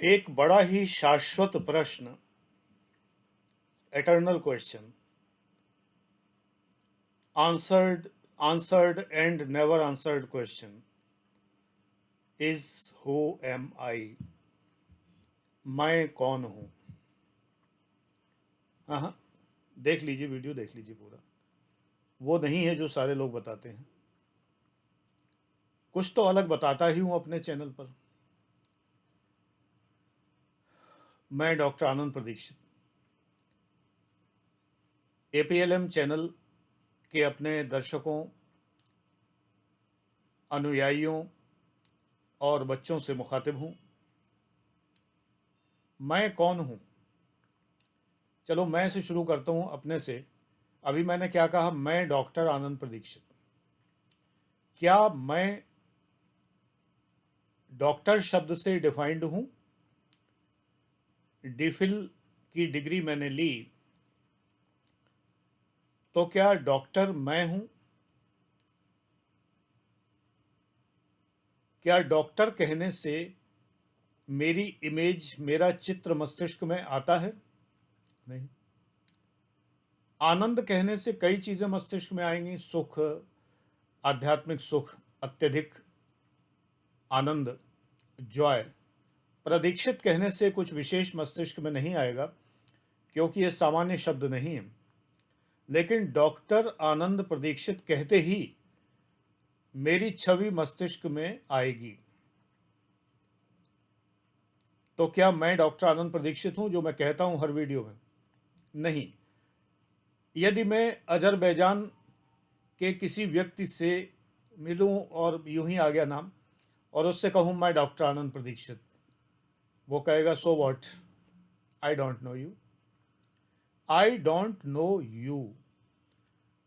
एक बड़ा ही शाश्वत प्रश्न, eternal question, answered and never answered question is who am I. मैं कौन हूं? हाँ हाँ, देख लीजिए, वीडियो देख लीजिए पूरा। वो नहीं है जो सारे लोग बताते हैं। कुछ तो अलग बताता ही हूं अपने चैनल पर। मैं डॉक्टर आनंद प्रदीक्षित, एपीएलएम चैनल के अपने दर्शकों, अनुयायियों और बच्चों से मुखातिब हूं। मैं कौन हूं? चलो मैं से शुरू करता हूं, अपने से। अभी मैंने क्या कहा? मैं डॉक्टर आनंद प्रदीक्षित। क्या मैं डॉक्टर शब्द से डिफाइंड हूं? डिफिल की डिग्री मैंने ली, तो क्या डॉक्टर मैं हूं? क्या डॉक्टर कहने से मेरी इमेज, मेरा चित्र मस्तिष्क में आता है? नहीं। आनंद कहने से कई चीजें मस्तिष्क में आएंगी। सुख, आध्यात्मिक सुख, अत्यधिक आनंद, जॉय। प्रदीक्षित कहने से कुछ विशेष मस्तिष्क में नहीं आएगा, क्योंकि यह सामान्य शब्द नहीं है। लेकिन डॉक्टर आनंद प्रदीक्षित कहते ही मेरी छवि मस्तिष्क में आएगी। तो क्या मैं डॉक्टर आनंद प्रदीक्षित हूं, जो मैं कहता हूं हर वीडियो में? नहीं। यदि मैं अजरबैजान के किसी व्यक्ति से मिलूं और यूं ही आ गया नाम, और उससे कहूं मैं डॉक्टर आनंद प्रदीक्षित, वो कहेगा so what, I don't know you. I don't know you.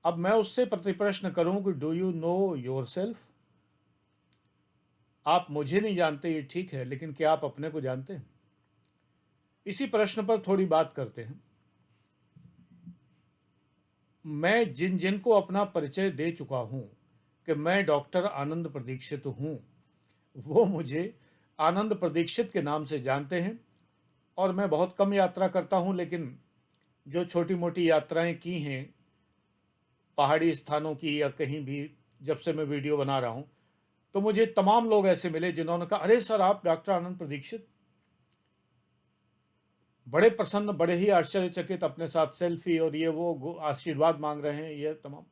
अब मैं उससे प्रतिप्रश्न करूं कि do you know your self? आप मुझे नहीं जानते, ये ठीक है, लेकिन क्या आप अपने को जानते हैं? इसी प्रश्न पर थोड़ी बात करते हैं। मैं जिन जिन को अपना परिचय दे चुका हूं कि मैं डॉक्टर आनंद प्रदीक्षित हूं, वो मुझे आनंद प्रदीक्षित के नाम से जानते हैं। और मैं बहुत कम यात्रा करता हूं, लेकिन जो छोटी मोटी यात्राएं की हैं, पहाड़ी स्थानों की या कहीं भी, जब से मैं वीडियो बना रहा हूं, तो मुझे तमाम लोग ऐसे मिले जिन्होंने कहा, अरे सर, आप डॉक्टर आनंद प्रदीक्षित। बड़े प्रसन्न, बड़े ही आश्चर्यचकित, अपने साथ सेल्फी और ये वो, आशीर्वाद मांग रहे हैं। ये तमाम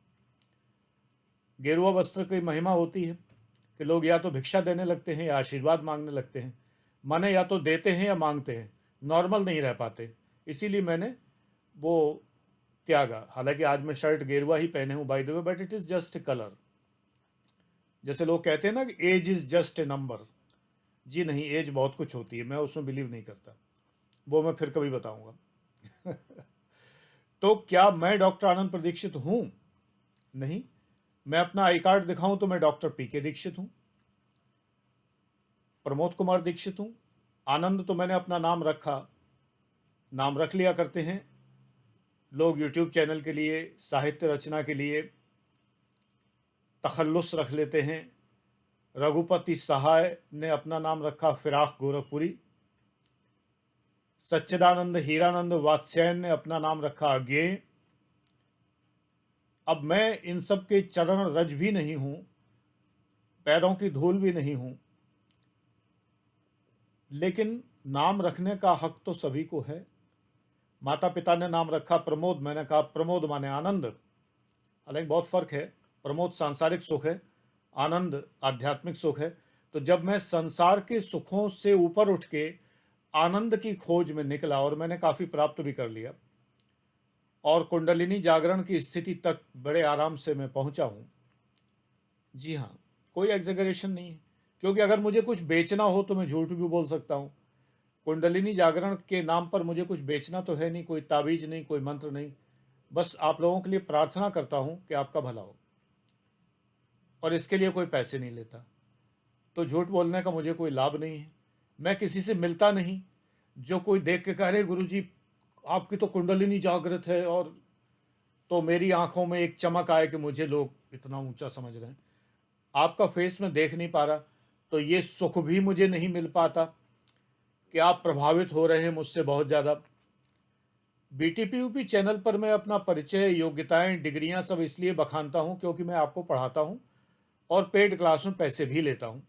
गेरुआ वस्त्र की महिमा होती है कि लोग या तो भिक्षा देने लगते हैं या आशीर्वाद मांगने लगते हैं। माने या तो देते हैं या मांगते हैं, नॉर्मल नहीं रह पाते। इसीलिए मैंने वो त्यागा। हालांकि आज मैं शर्ट गेरुआ ही पहने हूं, by the way, but it is just colour. जैसे लोग कहते हैं ना कि age is just a number. जी नहीं, एज बहुत कुछ होती है, मैं उसमें बिलीव नहीं करता। वो मैं फिर कभी बताऊंगा। तो क्या मैं डॉक्टर आनंद प्रदीक्षित हूं? नहीं। मैं अपना आई कार्ड दिखाऊं तो मैं डॉक्टर पीके दीक्षित हूं, प्रमोद कुमार दीक्षित हूं। आनंद तो मैंने अपना नाम रखा, नाम रख लिया करते हैं लोग यूट्यूब चैनल के लिए, साहित्य रचना के लिए तखल्लुस रख लेते हैं। रघुपति सहाय ने अपना नाम रखा फिराक गोरखपुरी। सच्चिदानंद हीरानंद वात्स्यायन ने अपना नाम रखा अज्ञेय। अब मैं इन सब के चरण रज भी नहीं हूं, पैरों की धूल भी नहीं हूं, लेकिन नाम रखने का हक तो सभी को है। माता पिता ने नाम रखा प्रमोद, मैंने कहा प्रमोद माने आनंद। हालांकि बहुत फर्क है, प्रमोद सांसारिक सुख है, आनंद आध्यात्मिक सुख है। तो जब मैं संसार के सुखों से ऊपर उठ के आनंद की खोज में निकला, और मैंने काफ़ी प्राप्त भी कर लिया, और कुंडलिनी जागरण की स्थिति तक बड़े आराम से मैं पहुंचा हूं। जी हाँ, कोई एग्जेगरेशन नहीं है, क्योंकि अगर मुझे कुछ बेचना हो तो मैं झूठ भी बोल सकता हूँ। कुंडलिनी जागरण के नाम पर मुझे कुछ बेचना तो है नहीं, कोई ताबीज नहीं, कोई मंत्र नहीं। बस आप लोगों के लिए प्रार्थना करता हूँ कि आपका भला हो, और इसके लिए कोई पैसे नहीं लेता। तो झूठ बोलने का मुझे कोई लाभ नहीं है। मैं किसी से मिलता नहीं जो कोई देख के कह रहे गुरु जी आपकी तो कुंडलिनी जागृत है, और तो मेरी आंखों में एक चमक आए कि मुझे लोग इतना ऊंचा समझ रहे हैं। आपका फेस में देख नहीं पा रहा, तो ये सुख भी मुझे नहीं मिल पाता कि आप प्रभावित हो रहे हैं मुझसे बहुत ज़्यादा। बीटीपीयूपी चैनल पर मैं अपना परिचय, योग्यताएं, डिग्रियां सब इसलिए बखानता हूं क्योंकि मैं आपको पढ़ाता हूं और पेड क्लास में पैसे भी लेता हूं।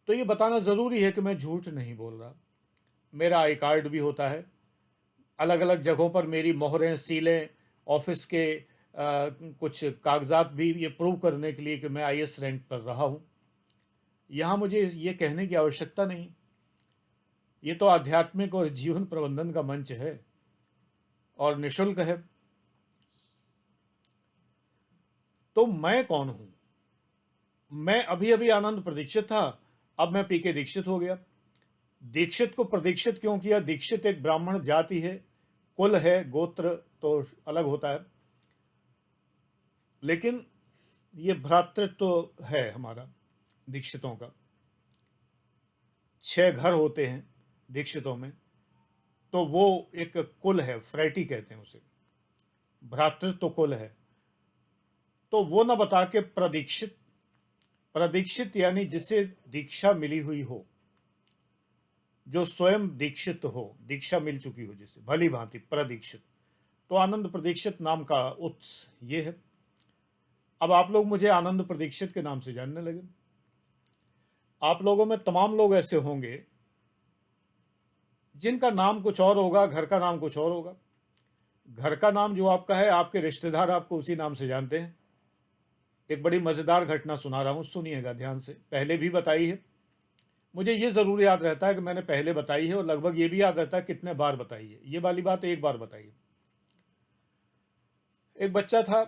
तो ये बताना ज़रूरी है कि मैं झूठ नहीं बोल रहा। मेरा आई कार्ड भी होता है, अलग अलग जगहों पर मेरी मोहरें, सीलें, ऑफिस के कुछ कागजात भी ये प्रूव करने के लिए कि मैं आईएएस रैंक पर रहा हूँ। यहाँ मुझे ये कहने की आवश्यकता नहीं। ये तो आध्यात्मिक और जीवन प्रबंधन का मंच है और निशुल्क है। तो मैं कौन हूँ? मैं अभी अभी आनंद प्रदीक्षित था, अब मैं पीके दीक्षित हो गया। दीक्षित को प्रदीक्षित क्यों किया? दीक्षित एक ब्राह्मण जाति है, कुल है, गोत्र तो अलग होता है, लेकिन ये भ्रातृत्व तो है हमारा दीक्षितों का। 6 घर होते हैं दीक्षितों में, तो वो एक कुल है, फ्रैटी कहते हैं उसे, भ्रातृत्व तो कुल है। तो वो न बता के प्रदीक्षित, प्रदीक्षित यानी जिसे दीक्षा मिली हुई हो, जो स्वयं दीक्षित हो, दीक्षा मिल चुकी हो जिसे भली भांति, प्रदीक्षित। तो आनंद प्रदीक्षित नाम का उत्स ये है। अब आप लोग मुझे आनंद प्रदीक्षित के नाम से जानने लगे। आप लोगों में तमाम लोग ऐसे होंगे जिनका नाम कुछ और होगा, घर का नाम कुछ और होगा। घर का नाम जो आपका है, आपके रिश्तेदार आपको उसी नाम से जानते हैं। एक बड़ी मज़ेदार घटना सुना रहा हूँ, सुनिएगा ध्यान से। पहले भी बताई है, मुझे ये ज़रूर याद रहता है कि मैंने पहले बताई है, और लगभग ये भी याद रहता है कितने बार बताई है। ये वाली बात एक बार बताई है। एक बच्चा था,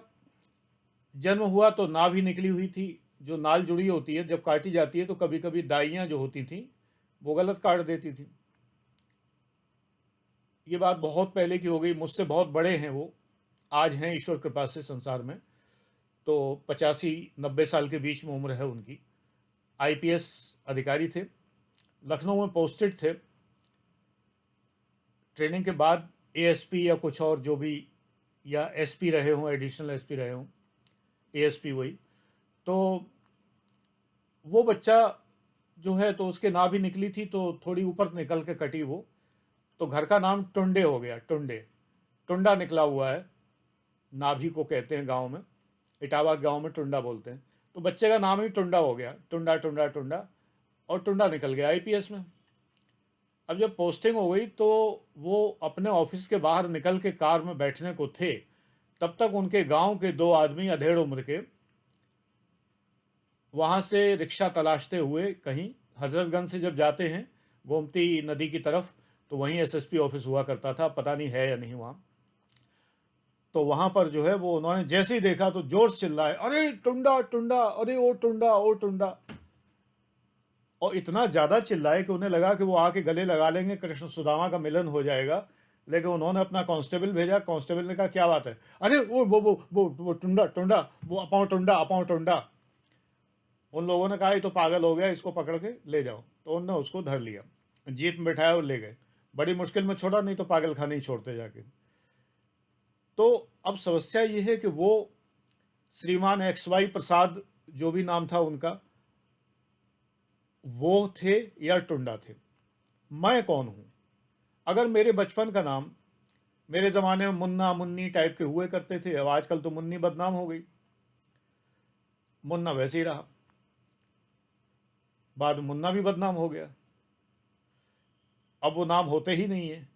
जन्म हुआ तो नाभ ही निकली हुई थी। जो नाल जुड़ी होती है जब काटी जाती है तो कभी कभी दाइयाँ जो होती थी वो गलत काट देती थी। ये बात बहुत पहले की हो गई, मुझसे बहुत बड़े हैं वो, आज हैं ईश्वर कृपा से संसार में, तो 85-90 साल के बीच में उम्र है उनकी। आईपीएस अधिकारी थे, लखनऊ में पोस्टेड थे। ट्रेनिंग के बाद एएसपी या कुछ और जो भी, या एसपी रहे हों, एडिशनल एसपी रहे हों, एएसपी वही। तो वो बच्चा जो है, तो उसके नाभि भी निकली थी, तो थोड़ी ऊपर निकल के कटी वो, तो घर का नाम टुंडे हो गया। टुंडे, टुंडा निकला हुआ है, नाभि को कहते हैं गांव में, इटावा गांव में टुंडा बोलते हैं। तो बच्चे का नाम ही टुंडा हो गया, टुंडा टुंडा टुंडा, और टुंडा निकल गया आईपीएस में। अब जब पोस्टिंग हो गई तो वो अपने ऑफिस के बाहर निकल के कार में बैठने को थे, तब तक उनके गांव के 2 आदमी अधेड़ उम्र के वहाँ से रिक्शा तलाशते हुए, कहीं हजरतगंज से जब जाते हैं गोमती नदी की तरफ, तो वहीं एसएसपी ऑफिस हुआ करता था, पता नहीं है या नहीं वहाँ। तो वहाँ पर जो है वो उन्होंने जैसे ही देखा तो जोर से चिल्लाए, अरे टुंडा टुंडा, अरे ओ टुंडा ओ टुंडा। और इतना ज़्यादा चिल्लाए कि उन्हें लगा कि वो आके गले लगा लेंगे, कृष्ण सुदामा का मिलन हो जाएगा। लेकिन उन्होंने अपना कांस्टेबल भेजा, कांस्टेबल ने कहा क्या बात है, अरे वो टुंडा टुंडा, वो अपाओ टुंडा अपाओ टुंडा। उन लोगों ने कहा ये तो पागल हो गया, इसको पकड़ के ले जाओ। तो उनने उसको धर लिया, जीप में बैठाया और ले गए। बड़ी मुश्किल में छोड़ा, नहीं तो पागल खाने ही छोड़ते जाके। तो अब समस्या ये है कि वो श्रीमान एक्स वाई प्रसाद, जो भी नाम था उनका, वो थे या टुंडा थे। मैं कौन हूँ? अगर मेरे बचपन का नाम, मेरे ज़माने में मुन्ना मुन्नी टाइप के हुए करते थे, अब आजकल तो मुन्नी बदनाम हो गई, मुन्ना वैसे ही रहा, बाद में मुन्ना भी बदनाम हो गया, अब वो नाम होते ही नहीं है।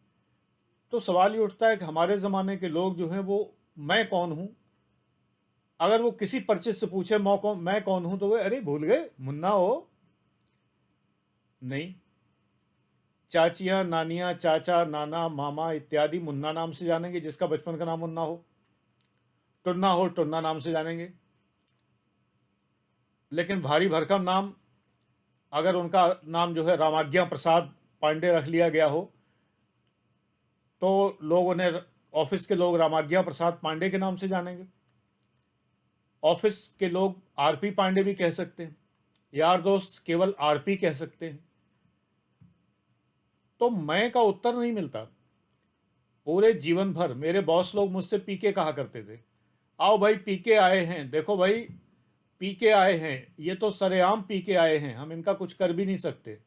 तो सवाल ये उठता है कि हमारे ज़माने के लोग जो हैं वो मैं कौन हूँ, अगर वो किसी परिचित से पूछे मैं कौन हूँ, तो वे अरे भूल गए, मुन्ना हो? नहीं, चाचियाँ, नानियाँ, चाचा, नाना, मामा इत्यादि मुन्ना नाम से जानेंगे, जिसका बचपन का नाम मुन्ना हो। टुन्ना हो, टुन्ना नाम से जानेंगे। लेकिन भारी भरकम नाम, अगर उनका नाम जो है रामाज्ञा प्रसाद पांडे रख लिया गया हो, तो लोग उन्हें, ऑफिस के लोग रामाज्ञा प्रसाद पांडे के नाम से जानेंगे। ऑफिस के लोग आरपी पांडे भी कह सकते हैं, यार दोस्त केवल आरपी कह सकते हैं। तो मैं का उत्तर नहीं मिलता। पूरे जीवन भर मेरे बॉस लोग मुझसे पीके कहा करते थे, आओ भाई पीके आए हैं, देखो भाई पीके आए हैं, ये तो सरेआम पीके आए हैं, हम इनका कुछ कर भी नहीं सकते।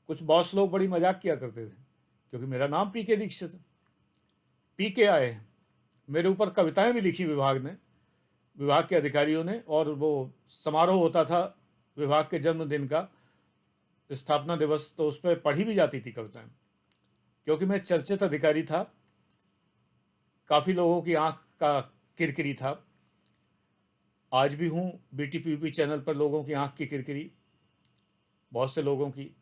कुछ बॉस लोग बड़ी मजाक किया करते थे, क्योंकि मेरा नाम पीके दीक्षित है, पीके आए हैं। मेरे ऊपर कविताएं भी लिखी विभाग के अधिकारियों ने, और वो समारोह होता था विभाग के जन्मदिन का, स्थापना दिवस, तो उस पर पढ़ी भी जाती थी कविताएं, क्योंकि मैं चर्चित अधिकारी था, काफ़ी लोगों की आंख का किरकिरी था। आज भी हूँ, बीटीपीपी चैनल पर लोगों की आंख की किरकिरी, बहुत से लोगों की।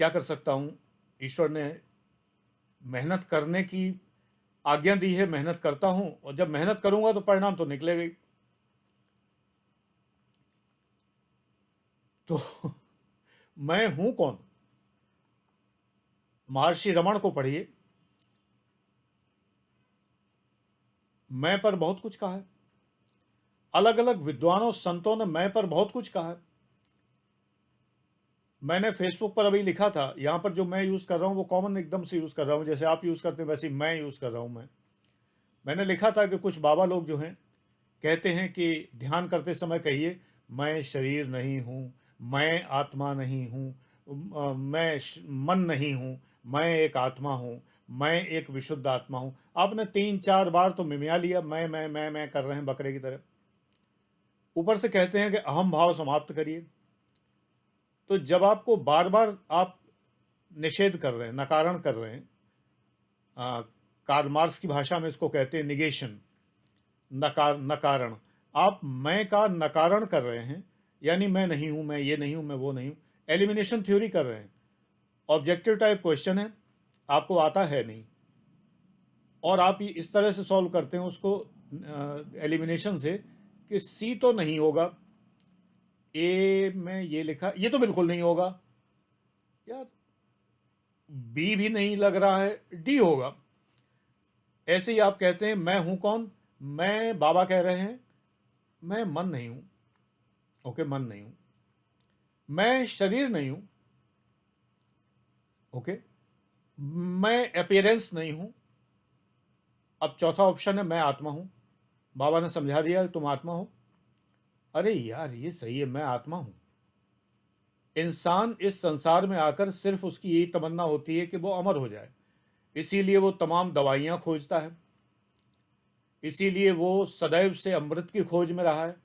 क्या कर सकता हूँ, ईश्वर ने मेहनत करने की आज्ञा दी है, मेहनत करता हूँ, और जब मेहनत करूंगा तो परिणाम तो निकलेगा ही। तो मैं हूं कौन? महर्षि रमण को पढ़िए, मैं पर बहुत कुछ कहा है। अलग अलग विद्वानों संतों ने मैं पर बहुत कुछ कहा है। मैंने फेसबुक पर अभी लिखा था, यहाँ पर जो मैं यूज़ कर रहा हूँ वो कॉमन एकदम से यूज़ कर रहा हूँ, जैसे आप यूज़ करते हैं वैसे ही मैं यूज़ कर रहा हूँ। मैंने लिखा था कि कुछ बाबा लोग जो हैं कहते हैं कि ध्यान करते समय कहिए, मैं शरीर नहीं हूँ, मैं आत्मा नहीं हूँ, मन नहीं हूँ, मैं एक आत्मा हूँ, मैं एक विशुद्ध आत्मा हूँ। आपने 3-4 बार तो मिमिया लिया, मैं कर रहे हैं बकरे की तरह। ऊपर से कहते हैं कि अहम भाव समाप्त करिए। तो जब आपको बार बार आप निषेध कर रहे हैं, नकारण कर रहे हैं, कार्ल मार्क्स की भाषा में इसको कहते हैं निगेशन, नकारण, आप मैं का नकारण कर रहे हैं, यानी मैं नहीं हूं, मैं ये नहीं हूं, मैं वो नहीं हूं, एलिमिनेशन थ्योरी कर रहे हैं। ऑब्जेक्टिव टाइप क्वेश्चन है, आपको आता है नहीं, और आप इस तरह से सॉल्व करते हैं उसको एलिमिनेशन से कि सी तो नहीं होगा, ए में ये लिखा, ये तो बिल्कुल नहीं होगा यार, बी भी नहीं लग रहा है, डी होगा। ऐसे ही आप कहते हैं मैं हूं कौन? मैं, बाबा कह रहे हैं, मैं मन नहीं हूं। ओके, मन नहीं हूं। मैं शरीर नहीं हूं। ओके, मैं अपीयरेंस नहीं हूं। अब चौथा ऑप्शन है मैं आत्मा हूं। बाबा ने समझा दिया तुम आत्मा हो। अरे यार ये सही है, मैं आत्मा हूं। इंसान इस संसार में आकर सिर्फ उसकी यही तमन्ना होती है कि वो अमर हो जाए, इसीलिए वो तमाम दवाइयां खोजता है, इसीलिए वो सदैव से अमृत की खोज में रहा है।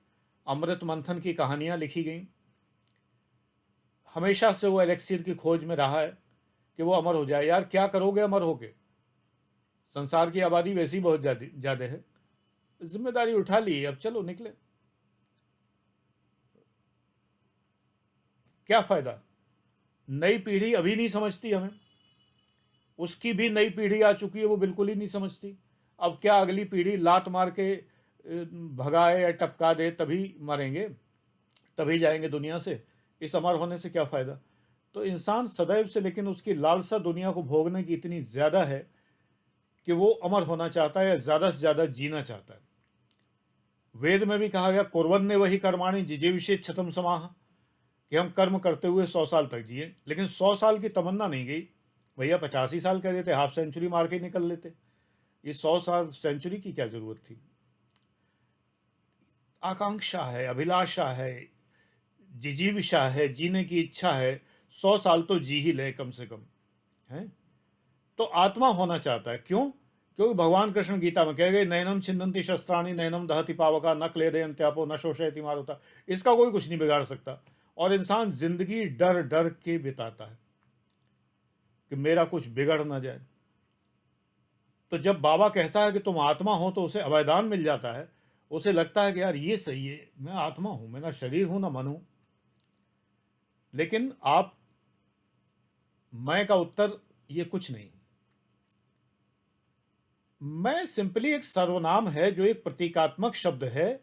अमृत मंथन की कहानियां लिखी गई, हमेशा से वो एलेक्सिर की खोज में रहा है कि वो अमर हो जाए। यार क्या करोगे अमर होके? संसार की आबादी वैसी बहुत ज्यादा है, जिम्मेदारी उठा ली, अब चलो निकले। क्या फायदा? नई पीढ़ी अभी नहीं समझती हमें, उसकी भी नई पीढ़ी आ चुकी है, वो बिल्कुल ही नहीं समझती। अब क्या अगली पीढ़ी लात मार के भगाए या टपका दे तभी मरेंगे, तभी जाएंगे दुनिया से? इस अमर होने से क्या फायदा? तो इंसान सदैव से, लेकिन उसकी लालसा दुनिया को भोगने की इतनी ज्यादा है कि वो अमर होना चाहता है या ज्यादा से ज्यादा जीना चाहता है। वेद में भी कहा गया कुर्वन् ने वही कर्माणि जिजीविषेत् शतं समाह, कि हम कर्म करते हुए 100 साल तक जिए। लेकिन 100 साल की तमन्ना नहीं गई भैया, 85 साल कह देते, हाफ सेंचुरी मार के निकल लेते। ये 100 साल सेंचुरी की क्या जरूरत थी? आकांक्षा है, अभिलाषा है, जिजीविषा है, जीने की इच्छा है, 100 साल तो जी ही ले कम से कम, है? तो आत्मा होना चाहता है। क्यों? क्योंकि भगवान कृष्ण गीता में कह गए नैनम छिन्दन्ति शस्त्राणि नैनम दहति पावका न क्लेदयन्त्यापो न शोषयति मारुता। इसका कोई कुछ नहीं बिगाड़ सकता। और इंसान जिंदगी डर डर के बिताता है कि मेरा कुछ बिगड़ ना जाए। तो जब बाबा कहता है कि तुम आत्मा हो तो उसे अभयदान मिल जाता है, उसे लगता है कि यार ये सही है, मैं आत्मा हूं, मैं ना शरीर हूं ना मन हूं। लेकिन आप, मैं का उत्तर ये कुछ नहीं। मैं सिंपली एक सर्वनाम है जो एक प्रतीकात्मक शब्द है,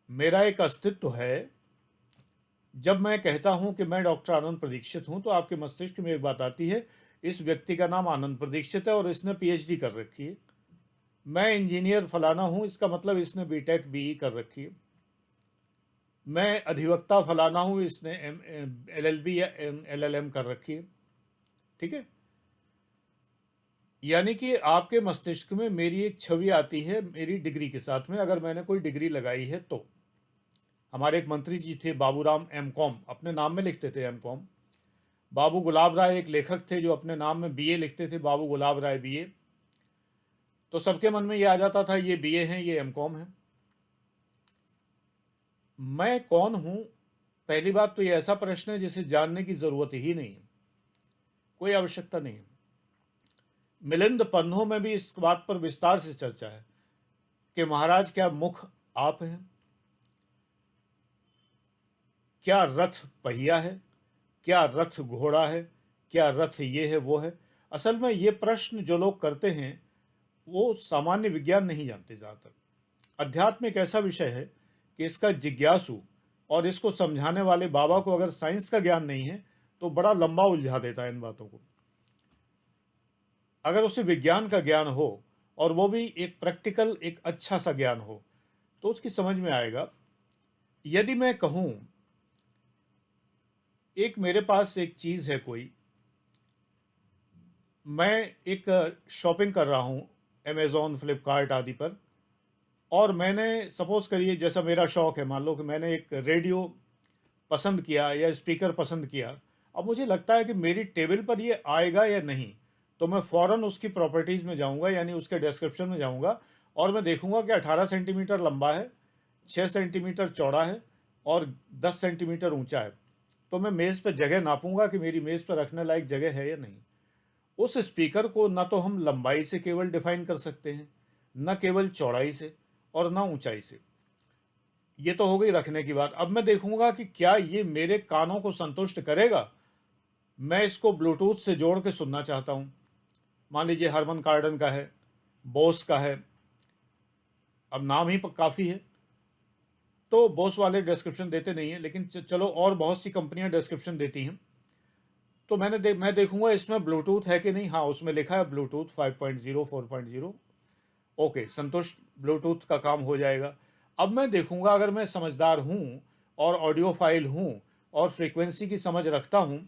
मेरा एक अस्तित्व है। जब मैं कहता हूं कि मैं डॉक्टर आनंद प्रदीक्षित हूं तो आपके मस्तिष्क में एक बात आती है, इस व्यक्ति का नाम आनंद प्रदीक्षित है और इसने पीएचडी कर रखी है। मैं इंजीनियर फलाना हूं, इसका मतलब इसने बीटेक बीई कर रखी है। मैं अधिवक्ता फलाना हूं, इसने एलएलबी या एलएलएम कर रखी है। ठीक है, यानी कि आपके मस्तिष्क में मेरी एक छवि आती है मेरी डिग्री के साथ में, अगर मैंने कोई डिग्री लगाई है तो। हमारे एक मंत्री जी थे बाबूराम एम कॉम, अपने नाम में लिखते थे एम कॉम। बाबू गुलाब राय एक लेखक थे जो अपने नाम में बीए लिखते थे, बाबू गुलाब राय बीए। तो सबके मन में ये आ जाता था ये बीए हैं, ये एमकॉम है। मैं कौन हूं? पहली बात तो ये ऐसा प्रश्न है जिसे जानने की जरूरत ही नहीं है, कोई आवश्यकता नहीं है। मिलिंद पन्नों में भी इस बात पर विस्तार से चर्चा है कि महाराज क्या मुख आप हैं? क्या रथ पहिया है? क्या रथ घोड़ा है? क्या रथ ये है वो है? असल में ये प्रश्न जो लोग करते हैं वो सामान्य विज्ञान नहीं जानते। ज़्यादातर अध्यात्म एक ऐसा विषय है कि इसका जिज्ञासु और इसको समझाने वाले बाबा को अगर साइंस का ज्ञान नहीं है तो बड़ा लंबा उलझा देता है इन बातों को। अगर उसे विज्ञान का ज्ञान हो और वो भी एक प्रैक्टिकल, एक अच्छा सा ज्ञान हो, तो उसकी समझ में आएगा। यदि मैं कहूँ एक मेरे पास एक चीज़ है कोई, मैं एक शॉपिंग कर रहा हूँ अमेज़ॉन, फ्लिपकार्ट आदि पर, और मैंने सपोज़ करिए जैसा मेरा शौक़ है, मान लो कि मैंने एक रेडियो पसंद किया या स्पीकर पसंद किया। अब मुझे लगता है कि मेरी टेबल पर ये आएगा या नहीं, तो मैं फ़ौरन उसकी प्रॉपर्टीज़ में जाऊंगा, यानी उसके डिस्क्रिप्शन में जाऊंगा और मैं देखूंगा कि 18 सेंटीमीटर लंबा है, 6 सेंटीमीटर चौड़ा है और 10 सेंटीमीटर ऊंचा है। तो मैं मेज़ पर जगह नापूंगा कि मेरी मेज़ पर रखने लायक जगह है या नहीं। उस स्पीकर को ना तो हम लंबाई से केवल डिफाइन कर सकते हैं, न केवल चौड़ाई से और ना ऊंचाई से। ये तो हो गई रखने की बात। अब मैं देखूंगा कि क्या ये मेरे कानों को संतुष्ट करेगा। मैं इसको ब्लूटूथ से जोड़ के सुनना चाहता हूँ। मान लीजिए हरमन कार्डन का है, बोस का है, अब नाम ही काफ़ी है, तो बोस वाले डिस्क्रिप्शन देते नहीं है, लेकिन चलो और बहुत सी कंपनियां डिस्क्रिप्शन देती हैं। तो मैं देखूंगा इसमें ब्लूटूथ है कि नहीं। हाँ, उसमें लिखा है ब्लूटूथ 5.0, 4.0। ओके, संतुष्ट, ब्लूटूथ का काम हो जाएगा। अब मैं देखूंगा अगर मैं समझदार हूँ और ऑडियो फाइल हूँ और फ्रीक्वेंसी की समझ रखता हूँ,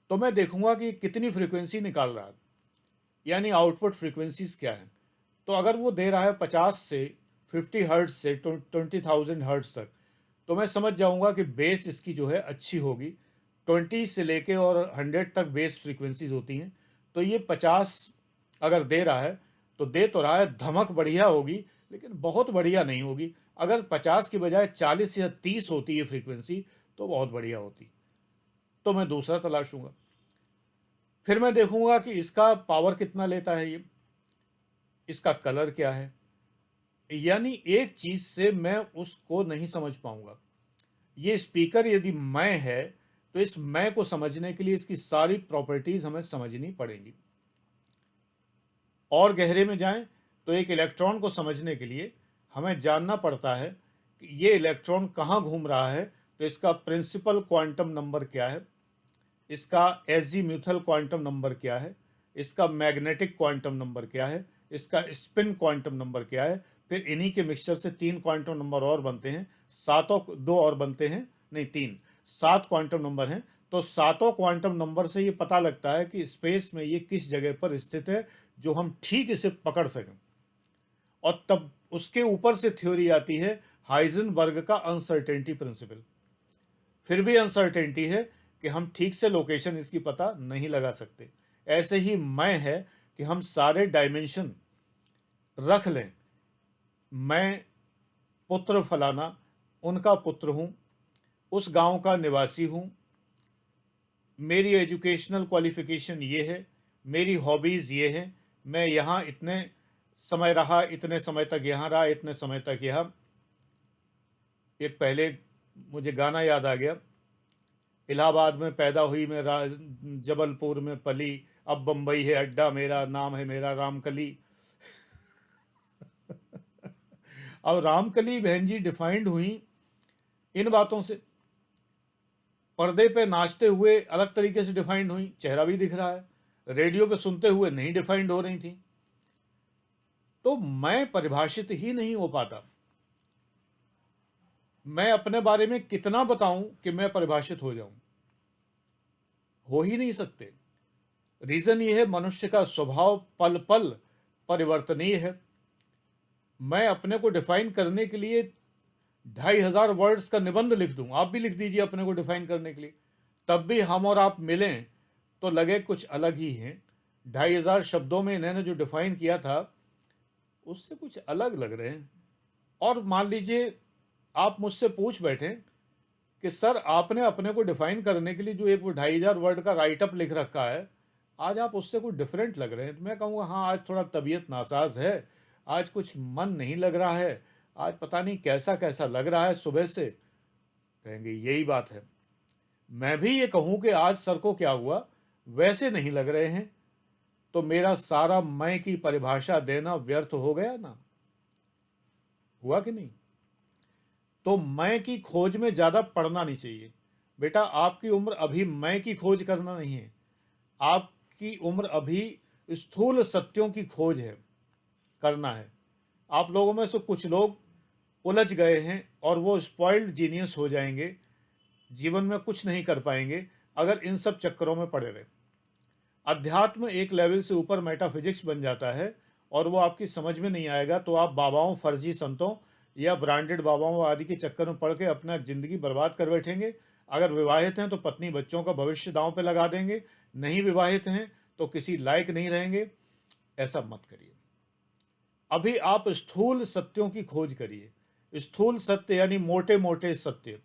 तो मैं देखूंगा कि कितनी फ्रीक्वेंसी निकाल रहा है, यानी आउटपुट फ्रीक्वेंसीज क्या है। तो अगर वो दे रहा है 50 से 50 हर्ट्ज से 20,000 हर्ट्ज तक, तो मैं समझ जाऊंगा कि बेस इसकी जो है अच्छी होगी। 20 से लेके और 100 तक बेस फ्रीक्वेंसीज होती हैं। तो ये 50 अगर दे रहा है तो दे तो रहा है, धमक बढ़िया होगी लेकिन बहुत बढ़िया नहीं होगी। अगर 50 की बजाय 40 या 30 होती है फ्रीक्वेंसी तो बहुत बढ़िया होती। तो मैं दूसरा तलाशूंगा। फिर मैं देखूंगा कि इसका पावर कितना लेता है, ये इसका कलर क्या है। यानी एक चीज से मैं उसको नहीं समझ पाऊंगा। ये स्पीकर यदि मैं है तो इस मैं को समझने के लिए इसकी सारी प्रॉपर्टीज हमें समझनी पड़ेंगी। और गहरे में जाएं तो एक इलेक्ट्रॉन को समझने के लिए हमें जानना पड़ता है कि ये इलेक्ट्रॉन कहाँ घूम रहा है। तो इसका प्रिंसिपल क्वांटम नंबर क्या है, इसका एजीम्यूथल क्वांटम नंबर क्या है, इसका मैग्नेटिक क्वांटम नंबर क्या है, इसका स्पिन क्वांटम नंबर क्या है। फिर इन्हीं के मिक्सचर से 3 क्वांटम नंबर और बनते हैं, सातों 2 और बनते हैं, नहीं 3, 7 क्वांटम नंबर हैं। तो सातों क्वांटम नंबर से ये पता लगता है कि स्पेस में ये किस जगह पर स्थित है जो हम ठीक इसे पकड़ सकें। और तब उसके ऊपर से थ्योरी आती है हाइजेनबर्ग का अनसर्टेनिटी प्रिंसिपल। फिर भी अनसर्टेनिटी है कि हम ठीक से लोकेशन इसकी पता नहीं लगा सकते। ऐसे ही मैं है कि हम सारे डायमेंशन रख लें। मैं पुत्र फलाना, उनका पुत्र हूँ, उस गांव का निवासी हूँ, मेरी एजुकेशनल क्वालिफिकेशन ये है, मेरी हॉबीज़ ये है, मैं यहाँ इतने समय रहा, इतने समय तक यहाँ रहा, इतने समय तक यहाँ। एक पहले मुझे गाना याद आ गया, इलाहाबाद में पैदा हुई मैं, जबलपुर में पली, अब बम्बई है अड्डा मेरा, नाम है मेरा रामकली। अब रामकली बहन जी डिफाइंड हुई इन बातों से। पर्दे पे नाचते हुए अलग तरीके से डिफाइंड हुई, चेहरा भी दिख रहा है, रेडियो पे सुनते हुए नहीं डिफाइंड हो रही थी। तो मैं परिभाषित ही नहीं हो पाता। मैं अपने बारे में कितना बताऊं कि मैं परिभाषित हो जाऊं, हो ही नहीं सकते। रीजन ये है मनुष्य का स्वभाव पल पल परिवर्तनीय है। मैं अपने को डिफाइन करने के लिए 2,500 वर्ड्स का निबंध लिख दूं, आप भी लिख दीजिए अपने को डिफाइन करने के लिए, तब भी हम और आप मिलें तो लगे कुछ अलग ही हैं। 2500 शब्दों में इन्होंने जो डिफाइन किया था उससे कुछ अलग लग रहे हैं। और मान लीजिए आप मुझसे पूछ बैठे कि सर आपने अपने को डिफाइन करने के लिए जो एक वो 2500 वर्ड का राइटअप लिख रखा है, आज आप उससे कुछ डिफरेंट लग रहे हैं। तो मैं कहूँगा हाँ, आज थोड़ा तबीयत नासाज है, आज कुछ मन नहीं लग रहा है, आज पता नहीं कैसा कैसा लग रहा है सुबह से। कहेंगे यही बात है। मैं भी ये कहूँ कि आज सर को क्या हुआ, वैसे नहीं लग रहे हैं, तो मेरा सारा मैं की परिभाषा देना व्यर्थ हो गया ना? हुआ कि नहीं? तो मैं की खोज में ज़्यादा पड़ना नहीं चाहिए। बेटा आपकी उम्र अभी मैं की खोज करना नहीं है, आपकी उम्र अभी स्थूल सत्यों की खोज है, करना है। आप लोगों में से कुछ लोग उलझ गए हैं और वो स्पॉइल्ड जीनियस हो जाएंगे, जीवन में कुछ नहीं कर पाएंगे अगर इन सब चक्करों में पड़े रहे। अध्यात्म एक लेवल से ऊपर मेटाफिजिक्स बन जाता है और वो आपकी समझ में नहीं आएगा, तो आप बाबाओं, फर्जी संतों या ब्रांडेड बाबाओं आदि के चक्कर में पड़ के अपना जिंदगी बर्बाद कर बैठेंगे। अगर विवाहित हैं तो पत्नी बच्चों का भविष्य दांव पे लगा देंगे, नहीं विवाहित हैं तो किसी लायक नहीं रहेंगे। ऐसा मत करिए। अभी आप स्थूल सत्यों की खोज करिए। स्थूल सत्य यानी मोटे मोटे सत्य,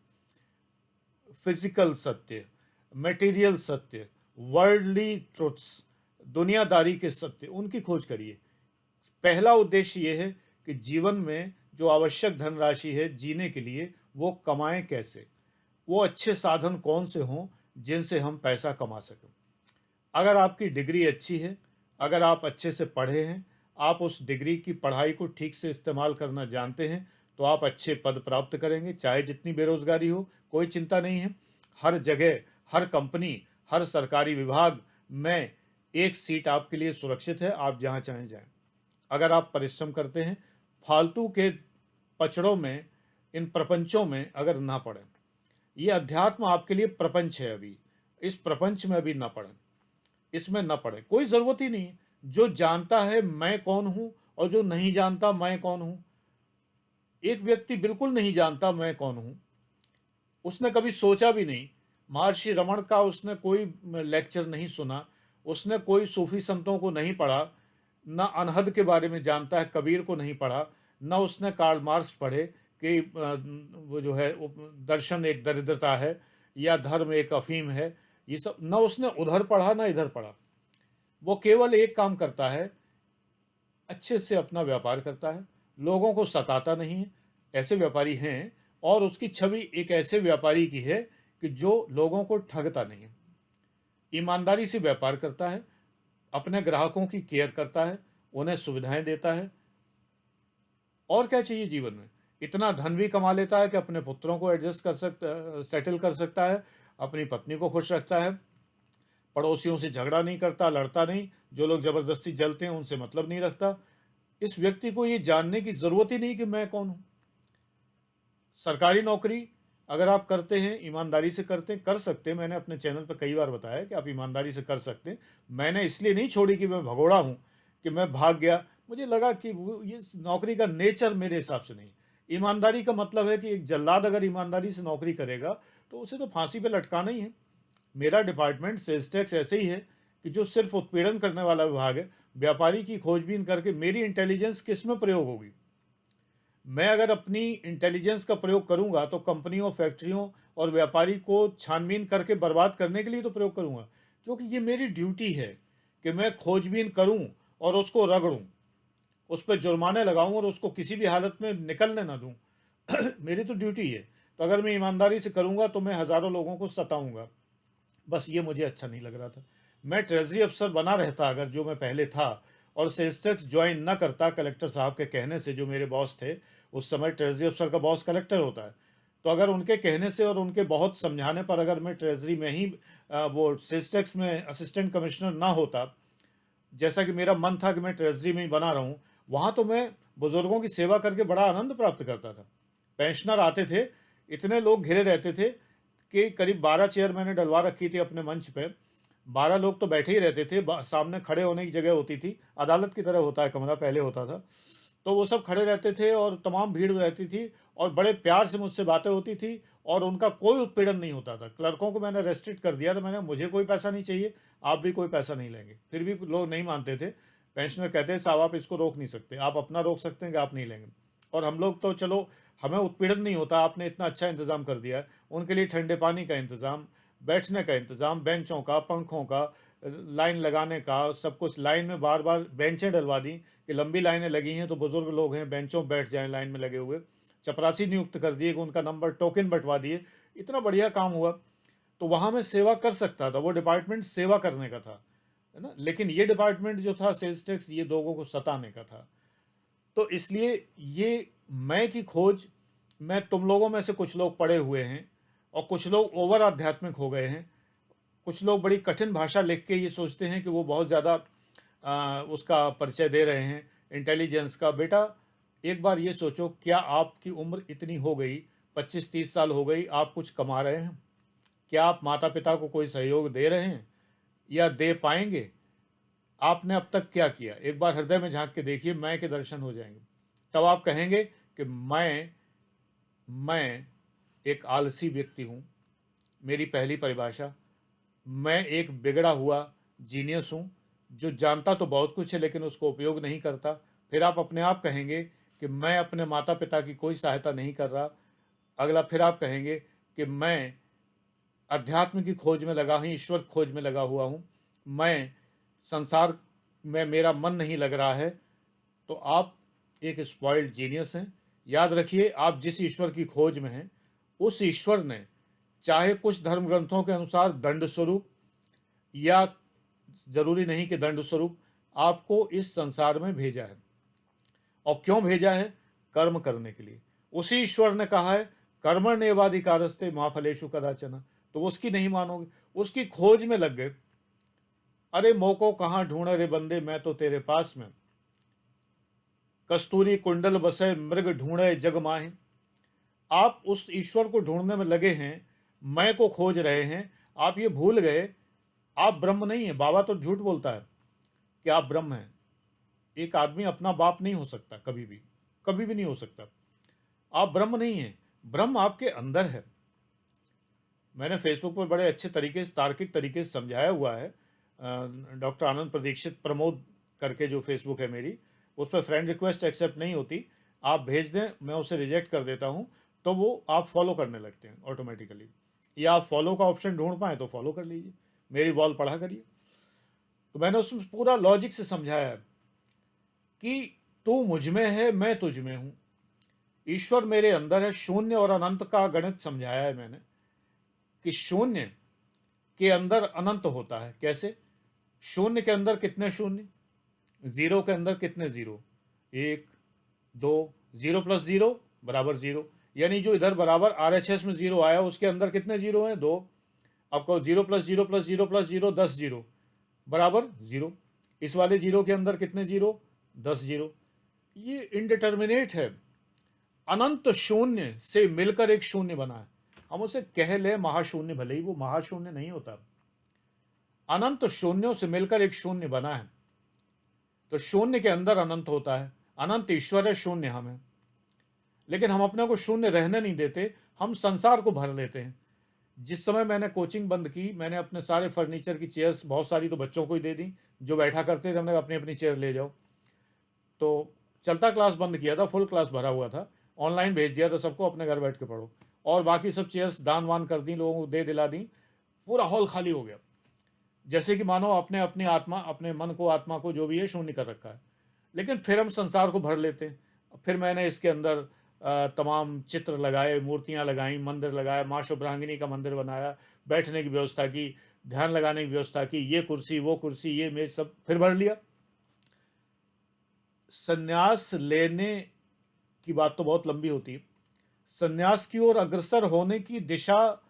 फिजिकल सत्य, मटेरियल सत्य, वर्ल्डली ट्रुथ्स, दुनियादारी के सत्य, उनकी खोज करिए। पहला उद्देश्य यह है कि जीवन में जो आवश्यक धनराशि है जीने के लिए, वो कमाएं कैसे, वो अच्छे साधन कौन से हों जिनसे हम पैसा कमा सकें। अगर आपकी डिग्री अच्छी है, अगर आप अच्छे से पढ़े हैं, आप उस डिग्री की पढ़ाई को ठीक से इस्तेमाल करना जानते हैं, तो आप अच्छे पद प्राप्त करेंगे। चाहे जितनी बेरोजगारी हो, कोई चिंता नहीं है। हर जगह, हर कंपनी, हर सरकारी विभाग में एक सीट आपके लिए सुरक्षित है, आप जहाँ चाहें जाएं। अगर आप परिश्रम करते हैं, फालतू के पचड़ों में, इन प्रपंचों में अगर ना पड़ें। ये अध्यात्म आपके लिए प्रपंच है, अभी इस प्रपंच में अभी ना पड़ें, इसमें न पड़े। कोई ज़रूरत ही नहीं। जो जानता है मैं कौन हूं और जो नहीं जानता मैं कौन हूं। एक व्यक्ति बिल्कुल नहीं जानता मैं कौन हूं, उसने कभी सोचा भी नहीं। महर्षि रमण का उसने कोई लेक्चर नहीं सुना, उसने कोई सूफी संतों को नहीं पढ़ा, न अनहद के बारे में जानता है, कबीर को नहीं पढ़ा, न उसने कार्ल मार्क्स पढ़े कि वो जो है दर्शन एक दरिद्रता है या धर्म एक अफीम है। ये सब न उसने उधर पढ़ा न इधर पढ़ा। वो केवल एक काम करता है, अच्छे से अपना व्यापार करता है, लोगों को सताता नहीं है। ऐसे व्यापारी हैं। और उसकी छवि एक ऐसे व्यापारी की है कि जो लोगों को ठगता नहीं है, ईमानदारी से व्यापार करता है, अपने ग्राहकों की केयर करता है, उन्हें सुविधाएं देता है। और क्या चाहिए जीवन में? इतना धन भी कमा लेता है कि अपने पुत्रों को एडजस्ट कर सकता, सेटल कर सकता है, अपनी पत्नी को खुश रखता है, पड़ोसियों से झगड़ा नहीं करता, लड़ता नहीं, जो लोग जबरदस्ती जलते हैं उनसे मतलब नहीं रखता। इस व्यक्ति को ये जानने की जरूरत ही नहीं कि मैं कौन हूं। सरकारी नौकरी अगर आप करते हैं, ईमानदारी से करते हैं, कर सकते हैं। मैंने अपने चैनल पर कई बार बताया कि आप ईमानदारी से कर सकते हैं। मैंने इसलिए नहीं छोड़ी कि मैं भगोड़ा हूं, कि मैं भाग गया। मुझे लगा कि ये नौकरी का नेचर मेरे हिसाब से नहीं। ईमानदारी का मतलब है कि एक जल्लाद अगर ईमानदारी से नौकरी करेगा तो उसे तो फांसी पे लटकाना ही है। मेरा डिपार्टमेंट सेल्स टैक्स ऐसे ही है कि जो सिर्फ उत्पीड़न करने वाला विभाग है। व्यापारी की खोजबीन करके मेरी इंटेलिजेंस किस में प्रयोग होगी? मैं अगर अपनी इंटेलिजेंस का प्रयोग करूंगा तो कंपनियों, फैक्ट्रियों और व्यापारी को छानबीन करके बर्बाद करने के लिए तो प्रयोग करूंगा, क्योंकि ये मेरी ड्यूटी है कि मैं खोजबीन करूं और उसको रगड़ूं, उस पर जुर्माने लगाऊं और उसको किसी भी हालत में निकलने ना दूं। मेरी तो ड्यूटी है। तो अगर मैं ईमानदारी से करूंगा तो मैं हज़ारों लोगों को सताऊंगा। बस ये मुझे अच्छा नहीं लग रहा था। मैं ट्रेजरी अफसर बना रहता अगर, जो मैं पहले था, और सेल्स टैक्स ज्वाइन न करता कलेक्टर साहब के कहने से, जो मेरे बॉस थे उस समय, ट्रेजरी अफसर का बॉस कलेक्टर होता है, तो अगर उनके कहने से और उनके बहुत समझाने पर अगर मैं ट्रेजरी में ही वो सेल्स टैक्स में असिस्टेंट कमिश्नर ना होता, जैसा कि मेरा मन था कि मैं ट्रेजरी में ही बना रहूं, वहाँ तो मैं बुजुर्गों की सेवा करके बड़ा आनंद प्राप्त करता था। पेंशनर आते थे, इतने लोग घिरे रहते थे कि करीब 12 चेयर मैंने डलवा रखी थी अपने मंच पे। 12 लोग तो बैठे ही रहते थे, सामने खड़े होने की जगह होती थी, अदालत की तरह होता है कमरा, पहले होता था। तो वो सब खड़े रहते थे और तमाम भीड़ रहती थी और बड़े प्यार से मुझसे बातें होती थी और उनका कोई उत्पीड़न नहीं होता था। क्लर्कों को मैंने रेस्ट्रिक्ट कर दिया, तो मैंने मुझे कोई पैसा नहीं चाहिए, आप भी कोई पैसा नहीं लेंगे। फिर भी लोग नहीं मानते थे। पेंशनर कहते हैं साहब आप इसको रोक नहीं सकते, आप अपना रोक सकते हैं कि आप नहीं लेंगे। और हम लोग तो चलो हमें उत्पीड़न नहीं होता, आपने इतना अच्छा इंतज़ाम कर दिया है। उनके लिए ठंडे पानी का इंतज़ाम, बैठने का इंतज़ाम, बेंचों का, पंखों का, लाइन लगाने का, सब कुछ। लाइन में बार बार बेंचें डलवा दी कि लंबी लाइनें लगी हैं तो बुजुर्ग लोग हैं, बेंचों बैठ जाएं लाइन में लगे हुए। चपरासी नियुक्त कर दिए कि उनका नंबर, टोकन बंटवा दिए। इतना बढ़िया काम हुआ। तो वहाँ मैं सेवा कर सकता था, वो डिपार्टमेंट सेवा करने का था, है ना। लेकिन ये डिपार्टमेंट जो था सेल्स टैक्स, ये लोगों को सताने का था। तो इसलिए ये मैं की खोज, मैं तुम लोगों में से कुछ लोग पढ़े हुए हैं और कुछ लोग ओवर आध्यात्मिक हो गए हैं। कुछ लोग बड़ी कठिन भाषा लिख के ये सोचते हैं कि वो बहुत ज़्यादा उसका परिचय दे रहे हैं इंटेलिजेंस का। बेटा एक बार ये सोचो, क्या आपकी उम्र इतनी हो गई, 25-30 साल हो गई, आप कुछ कमा रहे हैं? क्या आप माता पिता को कोई सहयोग दे रहे हैं या दे पाएंगे? आपने अब तक क्या किया? एक बार हृदय में झांक के देखिए, मैं के दर्शन हो जाएंगे। तब आप कहेंगे कि मैं एक आलसी व्यक्ति हूँ। मेरी पहली परिभाषा, मैं एक बिगड़ा हुआ जीनियस हूँ जो जानता तो बहुत कुछ है लेकिन उसको उपयोग नहीं करता। फिर आप अपने आप कहेंगे कि मैं अपने माता पिता की कोई सहायता नहीं कर रहा। अगला, फिर आप कहेंगे कि मैं अध्यात्म की खोज में लगा हूँ, ईश्वर खोज में लगा हुआ हूँ, मैं संसार में मेरा मन नहीं लग रहा है। तो आप एक स्पॉइल्ड जीनियस हैं। याद रखिए, आप जिस ईश्वर की खोज में हैं, उस ईश्वर ने चाहे कुछ धर्म ग्रंथों के अनुसार दंड स्वरूप, या जरूरी नहीं कि दंड स्वरूप, आपको इस संसार में भेजा है। और क्यों भेजा है? कर्म करने के लिए। उसी ईश्वर ने कहा है कर्मण्येवाधिकारस्ते मा फलेषु कदाचन। तो उसकी नहीं मानोगे, उसकी खोज में लग गए। अरे मोको कहाँ ढूंढे रे बंदे, मैं तो तेरे पास में। कस्तूरी कुंडल बसे मृग ढूंढे जग माहे। आप उस ईश्वर को ढूंढने में लगे हैं, मैं को खोज रहे हैं। आप ये भूल गए आप ब्रह्म नहीं है। बाबा तो झूठ बोलता है कि आप ब्रह्म हैं। एक आदमी अपना बाप नहीं हो सकता, कभी भी, कभी भी नहीं हो सकता। आप ब्रह्म नहीं हैं, ब्रह्म आपके अंदर है। मैंने फेसबुक पर बड़े अच्छे तरीके से, तार्किक तरीके से समझाया हुआ है। डॉक्टर आनंद प्रदीक्षित प्रमोद करके जो फेसबुक है मेरी, उस पर फ्रेंड रिक्वेस्ट एक्सेप्ट नहीं होती। आप भेज दें, मैं उसे रिजेक्ट कर देता हूँ, तो वो आप फॉलो करने लगते हैं ऑटोमेटिकली। या आप फॉलो का ऑप्शन ढूंढ पाएँ तो फॉलो कर लीजिए, मेरी वॉल पढ़ा करिए। तो मैंने उसमें पूरा लॉजिक से समझाया है कि तू मुझ में है, मैं तुझ में हूँ, ईश्वर मेरे अंदर है। शून्य और अनंत का गणित समझाया है मैंने कि शून्य के अंदर अनंत होता है। कैसे? शून्य के अंदर कितने शून्य? जीरो के अंदर कितने जीरो? 1 2, 0 प्लस 0 बराबर 0। यानी जो इधर बराबर RHS में 0 आया, उसके अंदर कितने जीरो हैं? 2। अब कहो 0 प्लस 0 प्लस 0 प्लस 0, 10 जीरो बराबर 0। इस वाले जीरो के अंदर कितने जीरो? 10 जीरो। ये इनडिटर्मिनेट है। अनंत शून्य से मिलकर एक शून्य बना है। हम उसे कह ले महाशून्य, भले ही वो महाशून्य नहीं होता। अनंत शून्यों से मिलकर एक शून्य बना है। तो शून्य के अंदर अनंत होता है। अनंत ईश्वर है, शून्य हम है। लेकिन हम अपने को शून्य रहने नहीं देते, हम संसार को भर लेते हैं। जिस समय मैंने कोचिंग बंद की, मैंने अपने सारे फर्नीचर की चेयर्स, बहुत सारी तो बच्चों को ही दे दी जो बैठा करते थे। हमने कहा अपनी अपनी चेयर ले जाओ। तो चलता क्लास बंद किया था, फुल क्लास भरा हुआ था, ऑनलाइन भेज दिया था सबको, अपने घर बैठ के पढ़ो। और बाकी सब चेयर्स दान वान कर दी, लोगों को दे दिला दी। पूरा हॉल खाली हो गया, जैसे कि मानो अपने अपनी आत्मा, अपने मन को, आत्मा को, जो भी है, शून्य कर रखा है। लेकिन फिर हम संसार को भर लेते हैं। फिर मैंने इसके अंदर तमाम चित्र लगाए, मूर्तियां लगाई, मंदिर लगाया, माँ शुभ्रांगिनी का मंदिर बनाया, बैठने की व्यवस्था की, ध्यान लगाने की व्यवस्था की, ये कुर्सी, वो कुर्सी, ये मेज, सब फिर भर लिया। संन्यास लेने की बात तो बहुत लंबी होती है। संन्यास की ओर अग्रसर होने की दिशा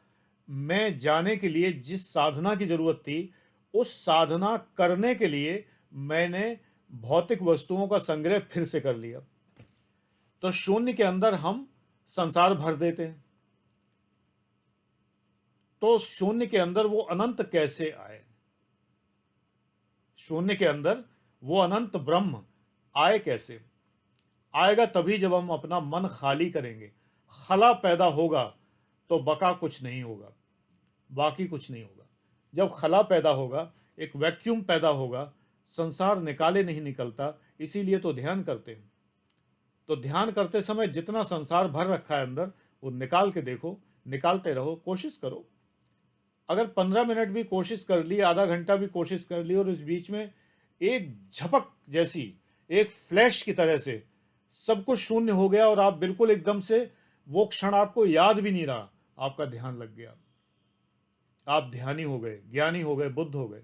में जाने के लिए जिस साधना की जरूरत थी, उस साधना करने के लिए मैंने भौतिक वस्तुओं का संग्रह फिर से कर लिया। तो शून्य के अंदर हम संसार भर देते हैं। तो शून्य के अंदर वो अनंत कैसे आए? शून्य के अंदर वो अनंत ब्रह्म आए कैसे? आएगा तभी जब हम अपना मन खाली करेंगे। खला पैदा होगा तो बका कुछ नहीं होगा, बाकी कुछ नहीं होगा। जब खला पैदा होगा, एक वैक्यूम पैदा होगा, संसार निकाले नहीं निकलता, इसीलिए तो ध्यान करते हैं। तो ध्यान करते समय जितना संसार भर रखा है अंदर, वो निकाल के देखो, निकालते रहो, कोशिश करो। अगर 15 मिनट भी कोशिश कर ली, आधा घंटा भी कोशिश कर ली, और इस बीच में एक झपक जैसी, एक फ्लैश की तरह से सब कुछ शून्य हो गया और आप बिल्कुल एकदम से, वो क्षण आपको याद भी नहीं रहा, आपका ध्यान लग गया, आप ध्यानी हो गए, ज्ञानी हो गए, बुद्ध हो गए,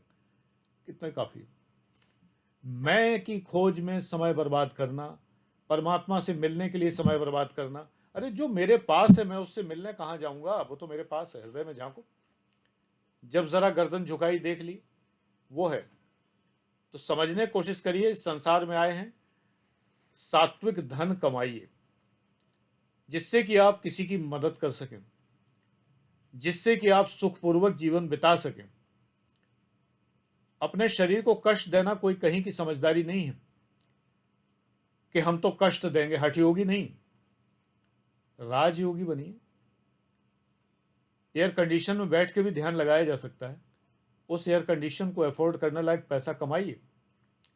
कितने काफी। मैं की खोज में समय बर्बाद करना, परमात्मा से मिलने के लिए समय बर्बाद करना, अरे जो मेरे पास है मैं उससे मिलने कहाँ जाऊंगा, वो तो मेरे पास है, हृदय में झांको। जब जरा गर्दन झुकाई देख ली, वो है। तो समझने की कोशिश करिए, इस संसार में आए हैं, सात्विक धन कमाइए, जिससे कि आप किसी की मदद कर सकें, जिससे कि आप सुखपूर्वक जीवन बिता सकें। अपने शरीर को कष्ट देना कोई कहीं की समझदारी नहीं है कि हम तो कष्ट देंगे, हठयोगी नहीं, राजयोगी बनिए। एयर कंडीशन में बैठ के भी ध्यान लगाया जा सकता है, उस एयर कंडीशन को अफोर्ड करने लायक पैसा कमाइए।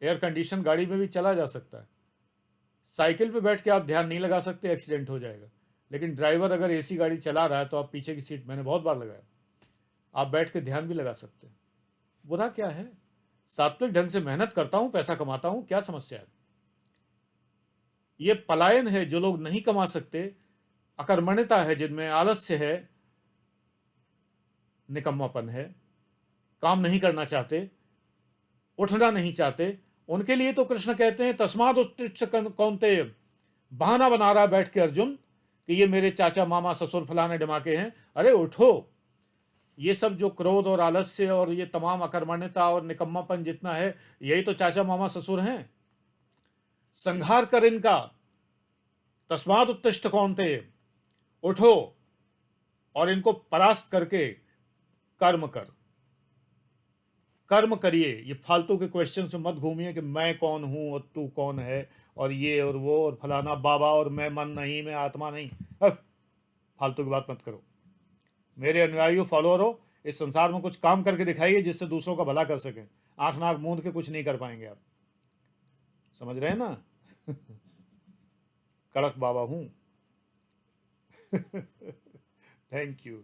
एयर कंडीशन गाड़ी में भी चला जा सकता है। साइकिल पे बैठ के आप ध्यान नहीं लगा सकते, एक्सीडेंट हो जाएगा। लेकिन ड्राइवर अगर एसी गाड़ी चला रहा है तो आप पीछे की सीट, मैंने बहुत बार लगाया, आप बैठ के ध्यान भी लगा सकते हैं। बुरा क्या है? सात्विक ढंग से मेहनत करता हूं, पैसा कमाता हूं, क्या समस्या है? ये पलायन है, जो लोग नहीं कमा सकते, अकर्मण्यता है, जिनमें आलस्य है, निकम्मापन है, काम नहीं करना चाहते, उठना नहीं चाहते, उनके लिए तो कृष्ण कहते हैं तस्माद उत्तिष्ठ कौन्तेय। बहाना बना रहा बैठ के अर्जुन कि ये मेरे चाचा मामा ससुर फलाने ढमाके हैं। अरे उठो, ये सब जो क्रोध और आलस्य और ये तमाम अकर्मण्यता और निकम्मापन जितना है, यही तो चाचा मामा ससुर हैं। संहार कर इनका, तस्माद उत्तिष्ठ कौन्तेय, उठो और इनको परास्त करके कर्म कर, कर्म करिए। ये फालतू के क्वेश्चन से मत घूमिए कि मैं कौन हूं और तू कौन है और ये और वो और फलाना बाबा और मैं मन नहीं, मैं आत्मा नहीं। फालतू की बात मत करो। मेरे अनुयायियों, फॉलोअर हो, इस संसार में कुछ काम करके दिखाइए जिससे दूसरों का भला कर सकें। आंख नाक मूंद के कुछ नहीं कर पाएंगे आप, समझ रहे हैं ना? कड़क बाबा हूं। Thank you.